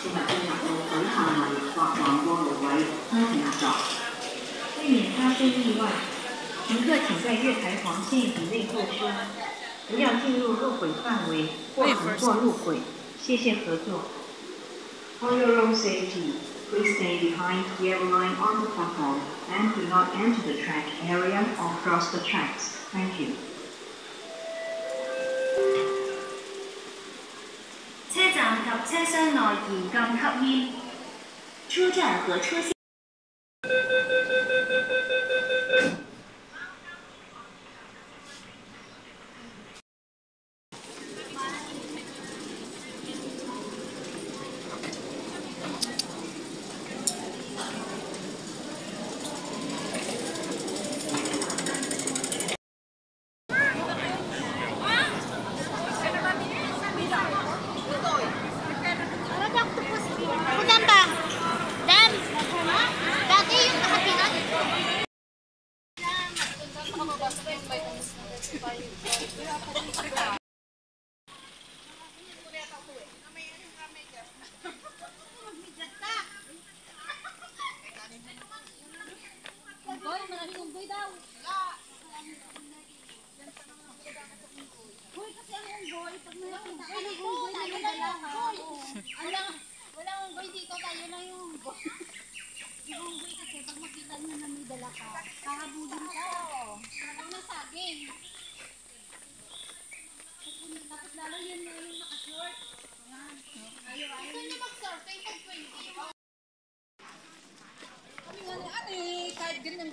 請勿進入路水範圍或橫過路位，開停入座。為免發生意外，乘客請在月台黃線以內候車，不要進入路軌範圍或橫過路軌。謝謝合作。For your own safety, please stay behind the yellow line on the platform and do not enter the track area or cross the tracks. Thank you. 車站及車廂內嚴禁吸煙。車站和車廂。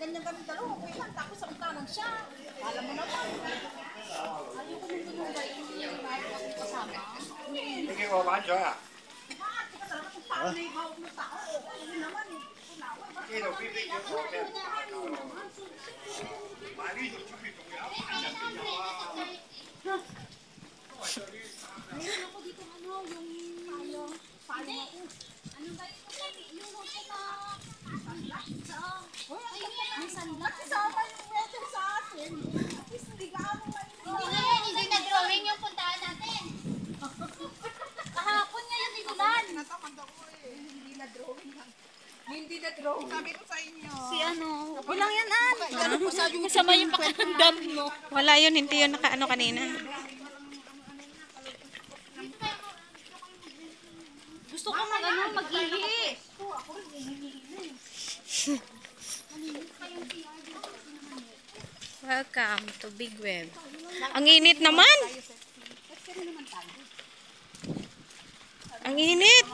Ganyan kami dalawa, okay lang, tapos ang tanong siya. Alam mo naman. Ayoko nung ganun ba, hindi yung ayaw kami kasama. Sige, mamadyo ah. Bakit ka talaga kung paano na yung hawak ng tao? Ano naman eh. Sino, bibigyan mo. Mali, dito kuya. Meron ako dito ano, yung paano ako. Ano ba ito? Yung hotel na may sunblock. Kasama yung weather sa atin. Tapos hindi ka ako mainit. Hindi na-drawing yung puntahan natin. Kahapon ngayon ni Dulan. Natamad ako eh. Hindi na-drawing lang. Hindi na-drawing. Sabi ko sa inyo. Si ano? Walang yan an. Ano po sa yung Masama yung pakiramdam mo. Wala yun, hindi yun nakaano kanina. Gusto ko mag-ihi. Welcome to Big Web. Ang init naman. Ang init.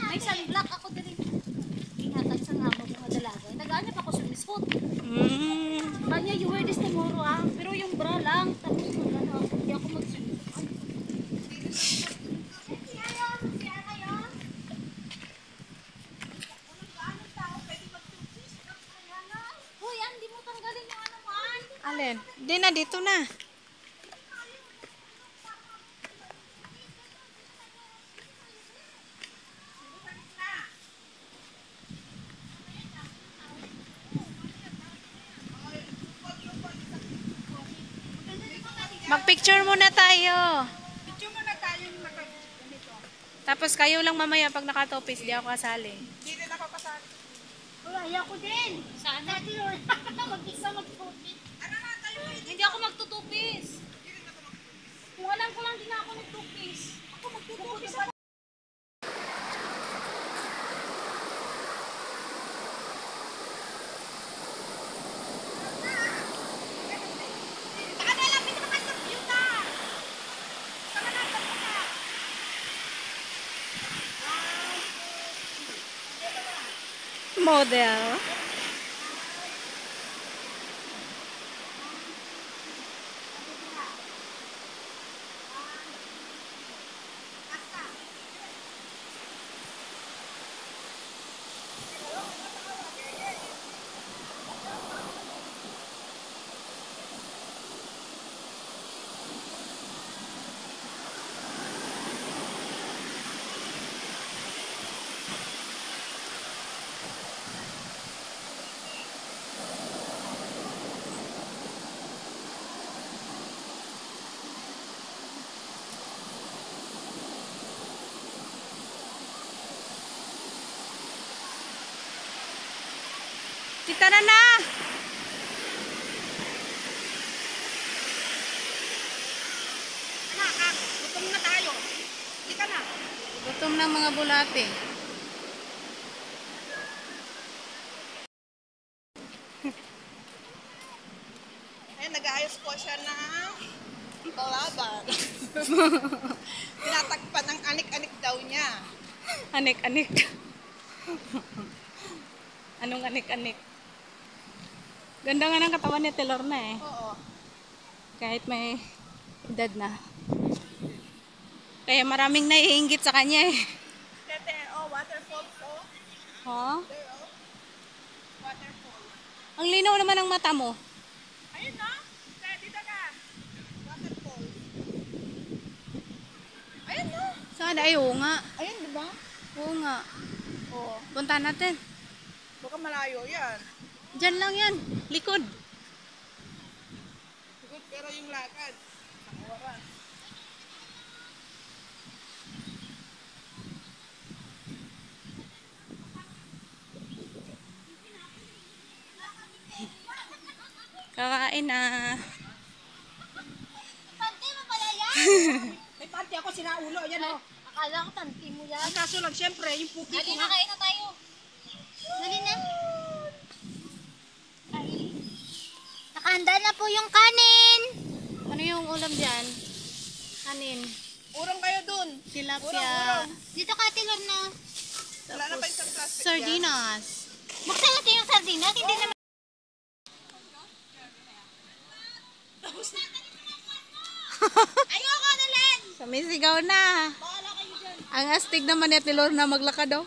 May sunblock ako din. Ingatan sa nga mga dalaga. Nag-aanap ako sa Miss Food. Kanya, you wear this tomorrow ah. Pero yung bra lang. Tapos mag-ano ako. Hindi ako mag-sunblock. Alin? Hindi na, dito na. Mag-picture muna tayo. Picture muna tayo yung naka-ganito. Tapos kayo lang mamaya pag nakatopis, di ako kasali. Hindi rin ako kasali. Ayaw ko din. Sana. Mag-isa mag-tupis. Ano na tayo? Hindi ako magtutupis. Kung alam ko lang din ako nagtupis. Ako magtutupis ako. Model. Kita na na! Anak, gutom na tayo. Hindi ka na. Gutom na mga bulate. Ayun, nag-aayos po siya ng balaban. Tinatagpan ng anik-anik daw niya. Anik-anik. Anong anik-anik? Ganda nga ng katawan ni Telor na eh. Oo. Kahit may edad na. Kaya maraming naiinggit sa kanya eh. Tete, oh, waterfall po. Ha? There, oh. Waterfall. Ang linaw naman ng mata mo. Ayun, no? Tete, dito ka. Waterfall. Ayun, no? Saan? Ay, oo nga. Ayun, di ba? Oo nga. Oo. Punta natin. Baka malayo yan. Diyan lang yan. Likod. Good, pero yung lakad. Ang oras. Kakain na. Panty mo pala yan? May panty ako, sinaulo. Ayan, oh. Akala ko panty mo yan. Ang kaso lang, syempre, yung puki Dali ko na, nga. kain na tayo. Dali na. Ay. Nakahanda na po yung kanin. Ano yung ulam dyan? Kanin. Urong kayo dun. Tilapia. Dito ka, Tilor na. Wala na pa isang plastic yan. Sardinas. Buksan natin yung sardinas. Hindi naman. Ayoko na lang. Sumisigaw na. Bahala kayo dyan. Ang astig naman ni Telor na maglakad daw.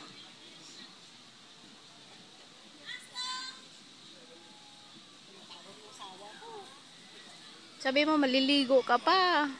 Sabi mo maliligo ka pa.